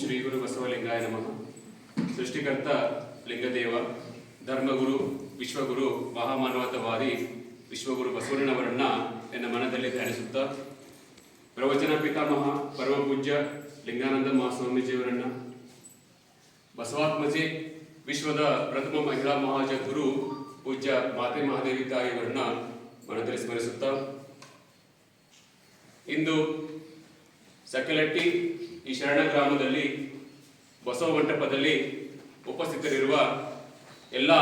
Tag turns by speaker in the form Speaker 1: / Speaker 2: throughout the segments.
Speaker 1: ಶ್ರೀ ಗುರು ಬಸವಲಿಂಗಾಯ ನಮಃ. ಸೃಷ್ಟಿಕರ್ತ ಲಿಂಗದೇವ, ಧರ್ಮಗುರು, ವಿಶ್ವಗುರು, ಮಹಾಮಾನವತಾವಾದಿ ವಿಶ್ವಗುರು ಬಸವಣ್ಣನವರನ್ನ ನನ್ನ ಮನದಲ್ಲಿ ಧ್ಯಾನಿಸುತ್ತಾ, ಪ್ರವಚನ ಪಿತಾಮಹ ಪರಮ ಪೂಜ್ಯ ಲಿಂಗಾನಂದ ಮಹಾಸ್ವಾಮೀಜಿಯವರನ್ನ, ಬಸವಾತ್ಮಜೆ ವಿಶ್ವದ ಪ್ರಥಮ ಮಹಿಳಾ ಮಹಾಜಗುರು ಪೂಜ್ಯ ಮಾತೆ ಮಹಾದೇವಿ ತಾಯಿಯವರನ್ನ ಮನದಲ್ಲಿ ಸ್ಮರಿಸುತ್ತಾ, ಇಂದು ಸಕ್ಕಲಟ್ಟಿ ಈ ಶರಣ ಗ್ರಾಮದಲ್ಲಿ ಬಸವ ಮಂಟಪದಲ್ಲಿ ಉಪಸ್ಥಿತರಿರುವ ಎಲ್ಲ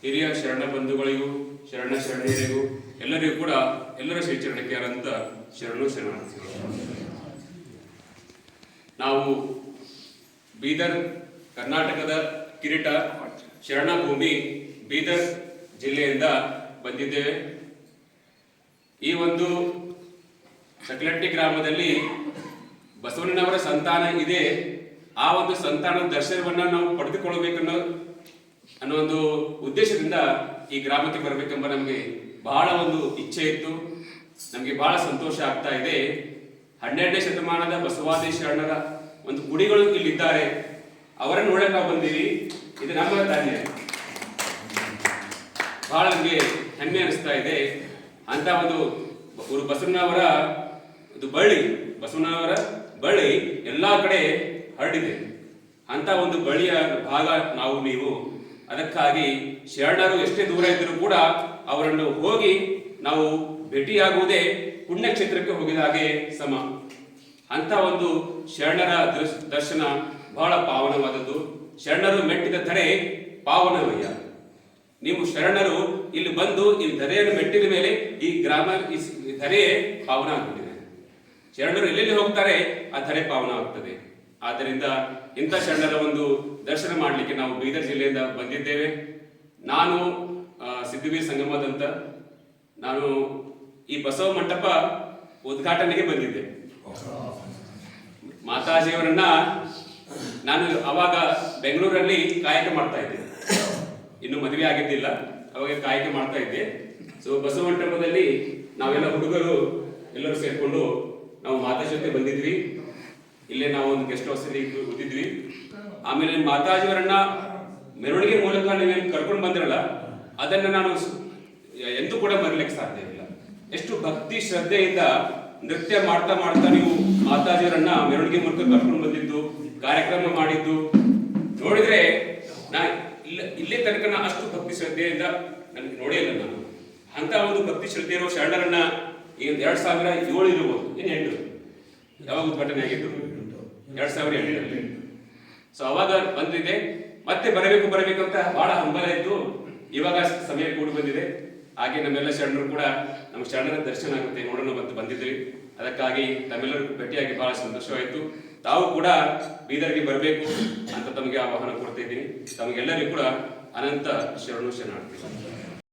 Speaker 1: ಹಿರಿಯ ಶರಣ ಬಂಧುಗಳಿಗೂ ಶರಣೆಯರಿಗೂ ಎಲ್ಲರಿಗೂ ಕೂಡ ಎಲ್ಲರ ಶ್ರೀಚರಣಕ್ಕೆ ಅಂತ ಶರಣಾರ್ಥಿಗಳು. ನಾವು ಬೀದರ್ ಕರ್ನಾಟಕದ ಕಿರೀಟ ಶರಣ ಭೂಮಿ ಬೀದರ್ ಜಿಲ್ಲೆಯಿಂದ ಬಂದಿದ್ದೇವೆ. ಈ ಒಂದು ಸಕ್ಕಲಟ್ಟಿ ಗ್ರಾಮದಲ್ಲಿ ಬಸವಣ್ಣನವರ ಸಂತಾನ ಇದೆ. ಆ ಒಂದು ಸಂತಾನದ ದರ್ಶನವನ್ನ ನಾವು ಪಡೆದುಕೊಳ್ಳಬೇಕನ್ನೋ ಒಂದು ಉದ್ದೇಶದಿಂದ ಈ ಗ್ರಾಮಕ್ಕೆ ಬರಬೇಕೆಂಬ ನಮಗೆ ಬಹಳ ಒಂದು ಇಚ್ಛೆ ಇತ್ತು. ನಮಗೆ ಬಹಳ ಸಂತೋಷ ಆಗ್ತಾ ಇದೆ. 12ನೇ ಶತಮಾನದ ಬಸವಾದಿ ಶರಣರ ಒಂದು ಗುಡಿಗಳು ಇಲ್ಲಿದ್ದಾರೆ, ಅವರನ್ನು ನೋಡಕ್ಕೆ ನಾವು ಬಂದೀವಿ. ಇದು ನಮ್ಮ ತಾನೇ ಬಹಳ ನಮಗೆ ಹೆಮ್ಮೆ ಅನಿಸ್ತಾ ಇದೆ. ಅಂತ ಒಂದು ಬಸವಣ್ಣನವರ ಬಸವಣ್ಣನವರ ಬಳ್ಳಿ ಎಲ್ಲಾ ಕಡೆ ಹರಡಿದೆ. ಅಂತ ಒಂದು ಬಳ್ಳಿಯ ಭಾಗ ನೀವು. ಅದಕ್ಕಾಗಿ ಶರಣರು ಎಷ್ಟೇ ದೂರ ಇದ್ದರೂ ಕೂಡ ಅವರನ್ನು ಹೋಗಿ ನಾವು ಭೇಟಿಯಾಗುವುದೇ ಪುಣ್ಯಕ್ಷೇತ್ರಕ್ಕೆ ಹೋಗಿದ ಹಾಗೆ ಸಮ. ಅಂತ ಒಂದು ಶರಣರ ದರ್ಶನ ಬಹಳ ಪಾವನವಾದದ್ದು. ಶರಣರು ಮೆಟ್ಟಿದ ಧರೆ ಪಾವನವಯ್ಯ. ನೀವು ಶರಣರು ಇಲ್ಲಿ ಬಂದು ಈ ಧರೆಯನ್ನು ಮೆಟ್ಟಿದ ಮೇಲೆ ಈ ಗ್ರಾಮ ಈ ಧರೆಯೇ ಪಾವನ ಆಗುತ್ತದೆ. ಶರಣರು ಎಲ್ಲೆಲ್ಲಿ ಹೋಗ್ತಾರೆ ಆ ಧರೆ ಪಾವನ ಆಗ್ತದೆ. ಆದ್ದರಿಂದ ಇಂಥ ಶರಣರ ಒಂದು ದರ್ಶನ ಮಾಡಲಿಕ್ಕೆ ನಾವು ಬೀದರ್ ಜಿಲ್ಲೆಯಿಂದ ಬಂದಿದ್ದೇವೆ. ನಾನು ಸಿದ್ಧವೀರ್ ಸಂಗಮದಂತ ನಾನು ಈ ಬಸವ ಮಂಟಪ ಉದ್ಘಾಟನೆಗೆ ಬಂದಿದ್ದೆ. ಮಾತಾಜಿಯವರನ್ನ ನಾನು ಅವಾಗ ಬೆಂಗಳೂರಲ್ಲಿ ಕಾಯಕ ಮಾಡ್ತಾ ಇದ್ದೆ. ಇನ್ನು ಮದುವೆ ಆಗಿದ್ದಿಲ್ಲ, ಅವಾಗ ಕಾಯಕ ಮಾಡ್ತಾ ಇದ್ದೆ. ಸೊ ಬಸವ ಮಂಟಪದಲ್ಲಿ ನಾವೆಲ್ಲ ಹುಡುಗರು ಎಲ್ಲರೂ ಸೇರ್ಕೊಂಡು ನಾವು ಮಾತಾಜಿ ಜೊತೆ ಬಂದಿದ್ವಿ. ಇಲ್ಲೇ ನಾವು ಒಂದು ಗೆಸ್ಟ್ ಹೌಸಲ್ಲಿ ಕೂತಿದ್ವಿ. ಆಮೇಲೆ ಮಾತಾಜಿಯವರನ್ನ ಮೆರವಣಿಗೆ ಮೂಲಕ ನೀವೇನು ಕರ್ಕೊಂಡು ಬಂದಿರಲ್ಲ, ಅದನ್ನ ನಾನು ಎಂದೂ ಕೂಡ ಮರಿಲಿಕ್ಕೆ ಸಾಧ್ಯವಿಲ್ಲ. ಎಷ್ಟು ಭಕ್ತಿ ಶ್ರದ್ಧೆಯಿಂದ ನೃತ್ಯ ಮಾಡ್ತಾ ಮಾಡ್ತಾ ನೀವು ಮಾತಾಜಿಯವರನ್ನ ಮೆರವಣಿಗೆ ಮೂಲಕ ಕರ್ಕೊಂಡು ಬಂದಿದ್ದು, ಕಾರ್ಯಕ್ರಮ ಮಾಡಿದ್ದು ನೋಡಿದ್ರೆ ಇಲ್ಲೇ ತನಕ ಅಷ್ಟು ಭಕ್ತಿ ಶ್ರದ್ಧೆಯಿಂದ ನನಗೆ ನೋಡಿಲ್ಲ ನಾನು. ಅಂತ ಒಂದು ಭಕ್ತಿ ಶ್ರದ್ಧೆ ಇರೋ ಶರಣರನ್ನ ಈಗ 2007 ಇರ್ಬೋದು, ಏನು 8 ಯಾವಾಗ ಉದ್ಘಾಟನೆ ಆಗಿದ್ದು 2008ರಲ್ಲಿ. ಸೊ ಅವಾಗ ಬಂದಿದೆ. ಮತ್ತೆ ಬರಬೇಕು ಅಂತ ಬಹಳ ಹಂಬಲ ಇತ್ತು. ಇವಾಗ ಸಮಯ ಕೂಡಿ ಬಂದಿದೆ. ಹಾಗೆ ನಮ್ಮೆಲ್ಲ ಶರಣರು ಕೂಡ ನಮ್ಮ ಶರಣರ ದರ್ಶನ ಆಗುತ್ತೆ ನೋಡೋಣ ಅಂತ ಬಂದಿದ್ರಿ. ಅದಕ್ಕಾಗಿ ತಮ್ಮೆಲ್ಲರೂ ಭೇಟಿಯಾಗಿ ಬಹಳ ಸಂತೋಷವಾಯಿತು. ತಾವು ಕೂಡ ಬೀದರ್ಗೆ ಬರಬೇಕು ಅಂತ ತಮಗೆ ಆಹ್ವಾನ ಕೊಡ್ತಾ ಇದ್ದೀನಿ. ತಮಗೆಲ್ಲರಿಗೂ ಕೂಡ ಅನಂತ ಶರಣಾರ್ಥಿಗಳು.